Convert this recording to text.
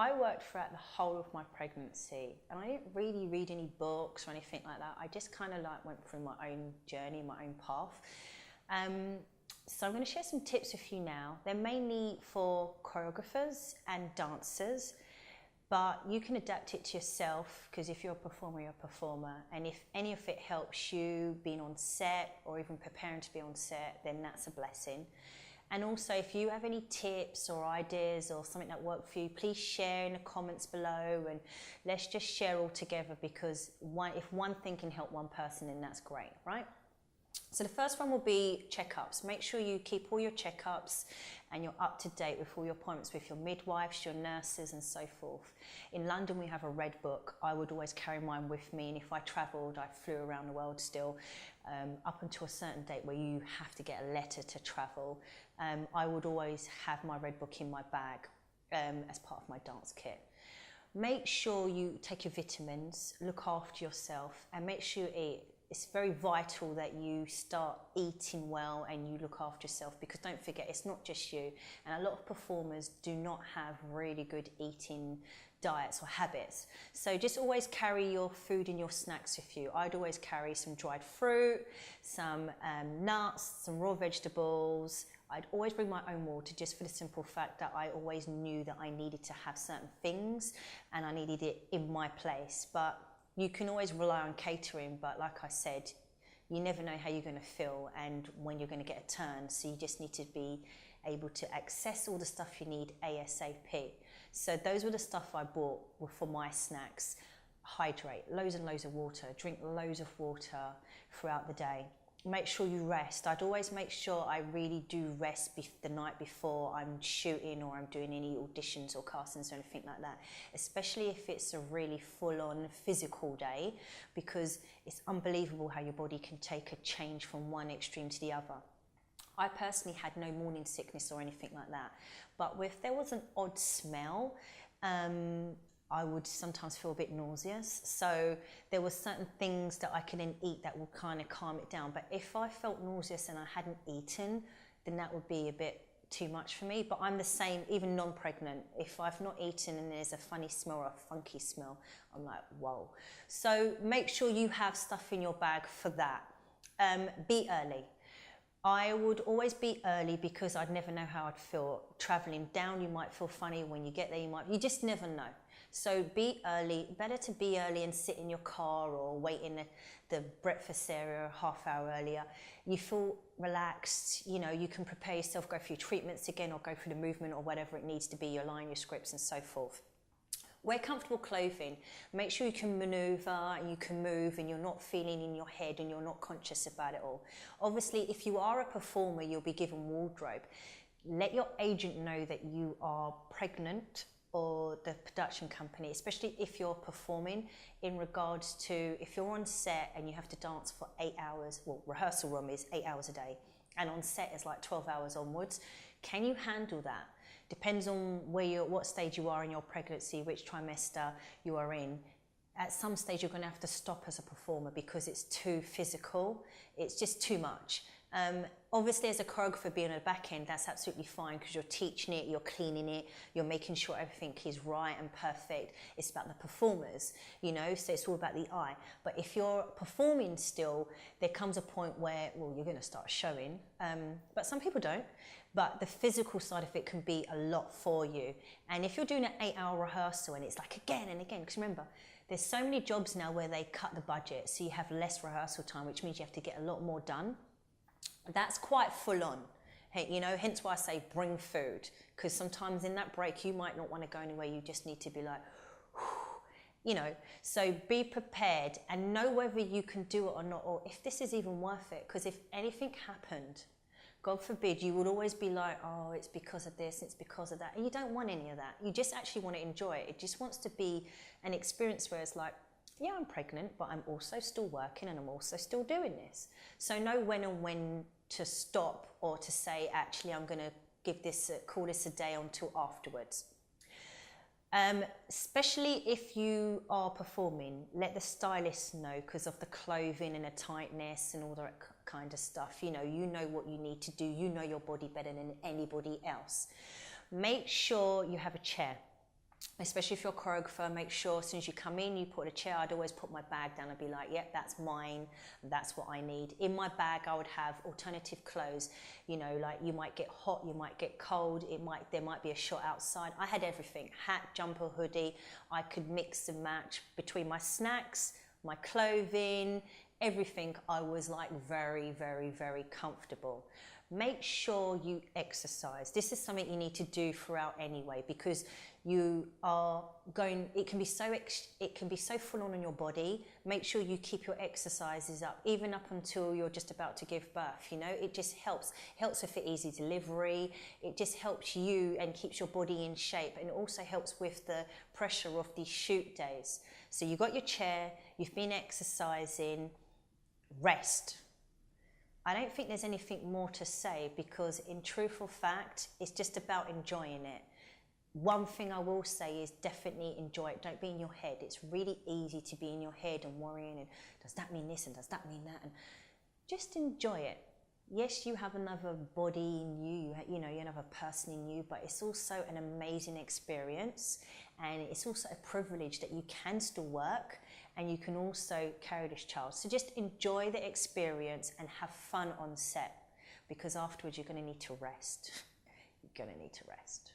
I worked throughout the whole of my pregnancy, and I didn't really read any books or anything like that. I just kind of like went through my own journey, my own path. So I'm going to share some tips with you now. They're mainly for choreographers and dancers, but you can adapt it to yourself, because if you're a performer, you're a performer. And if any of it helps you being on set or even preparing to be on set, then that's a blessing. And also, if you have any tips or ideas or something that worked for you, please share in the comments below, and let's just share all together, because if one thing can help one person, then that's great, right? So the first one will be checkups. Make sure you keep all your checkups and you're up to date with all your appointments with your midwives, your nurses, and so forth. In London, we have a red book. I would always carry mine with me, and if I travelled, I flew around the world still, up until a certain date where you have to get a letter to travel. I would always have my red book in my bag as part of my dance kit. Make sure you take your vitamins, look after yourself, and make sure you eat. It's very vital that you start eating well and you look after yourself, because don't forget, it's not just you. And a lot of performers do not have really good eating diets or habits. So just always carry your food and your snacks with you. I'd always carry some dried fruit, some nuts, some raw vegetables. I'd always bring my own water, just for the simple fact that I always knew that I needed to have certain things and I needed it in my place. But you can always rely on catering, but like I said, you never know how you're going to feel and when you're going to get a turn. So you just need to be able to access all the stuff you need ASAP. So those were the stuff I bought for my snacks. Hydrate, loads and loads of water, drink loads of water throughout the day. Make sure you rest. I'd always make sure I really do rest the night before I'm shooting or I'm doing any auditions or castings or anything like that, especially if it's a really full-on physical day, because it's unbelievable how your body can take a change from one extreme to the other. I personally had no morning sickness or anything like that, but if there was an odd smell, I would sometimes feel a bit nauseous. So there were certain things that I could then eat that would kind of calm it down. But if I felt nauseous and I hadn't eaten, then that would be a bit too much for me. But I'm the same, even non-pregnant. If I've not eaten and there's a funny smell or a funky smell, I'm like, whoa. So make sure you have stuff in your bag for that. Be early. I would always be early, because I'd never know how I'd feel. Traveling down, you might feel funny. When you get there, you just never know. So be early. Better to be early and sit in your car or wait in the breakfast area a half hour earlier. You feel relaxed, you know, you can prepare yourself, go through your treatments again or go through the movement or whatever it needs to be, your line, your scripts and so forth. Wear comfortable clothing. Make sure you can maneuver and you can move and you're not feeling in your head and you're not conscious about it all. Obviously, if you are a performer, you'll be given wardrobe. Let your agent know that you are pregnant, or the production company, especially if you're performing, in regards to if you're on set and you have to dance for 8 hours, well, rehearsal room is 8 hours a day, and on set is like 12 hours onwards. Can you handle that? Depends on what stage you are in your pregnancy, which trimester you are in. At some stage, you're going to have to stop as a performer because it's too physical. It's just too much. Obviously, as a choreographer being on the back end, that's absolutely fine, because you're teaching it, you're cleaning it, you're making sure everything is right and perfect. It's about the performers, you know, so it's all about the eye. But if you're performing still, there comes a point where, well, you're going to start showing, but some people don't. But the physical side of it can be a lot for you. And if you're doing an 8-hour rehearsal and it's like again and again, because remember, there's so many jobs now where they cut the budget, so you have less rehearsal time, which means you have to get a lot more done. That's quite full on, you know, hence why I say bring food, because sometimes in that break you might not want to go anywhere, you just need to be like, you know, so be prepared and know whether you can do it or not, or if this is even worth it, because if anything happened, God forbid, you would always be like, oh, it's because of this, it's because of that, and you don't want any of that. You just actually want to enjoy it. It just wants to be an experience where it's like, yeah, I'm pregnant, but I'm also still working and I'm also still doing this. So know when to stop, or to say, actually, I'm going to call this a day until afterwards. Especially if you are performing, let the stylist know, because of the clothing and the tightness and all that kind of stuff. You know what you need to do. You know your body better than anybody else. Make sure you have a chair. Especially if you're a choreographer, make sure as soon as you come in, you put a chair. I'd always put my bag down and be like, yep, that's mine. That's what I need. In my bag, I would have alternative clothes. You know, like you might get hot, you might get cold. There might be a shot outside. I had everything, hat, jumper, hoodie. I could mix and match between my snacks, my clothing, everything. I was like very, very, very comfortable. Make sure you exercise. This is something you need to do throughout anyway, because you are going, it can be so full on your body. Make sure you keep your exercises up, even up until you're just about to give birth. You know, it just helps with the easy delivery. It just helps you and keeps your body in shape, and also helps with the pressure of these shoot days. So you've got your chair, you've been exercising, rest. I don't think there's anything more to say, because in truthful fact, it's just about enjoying it. One thing I will say is definitely enjoy it. Don't be in your head. It's really easy to be in your head and worrying, and does that mean this and does that mean that? And just enjoy it. Yes, you have another body in you, you know, you have another person in you, but it's also an amazing experience, and it's also a privilege that you can still work and you can also carry this child. So just enjoy the experience and have fun on set, because afterwards you're going to need to rest. You're going to need to rest.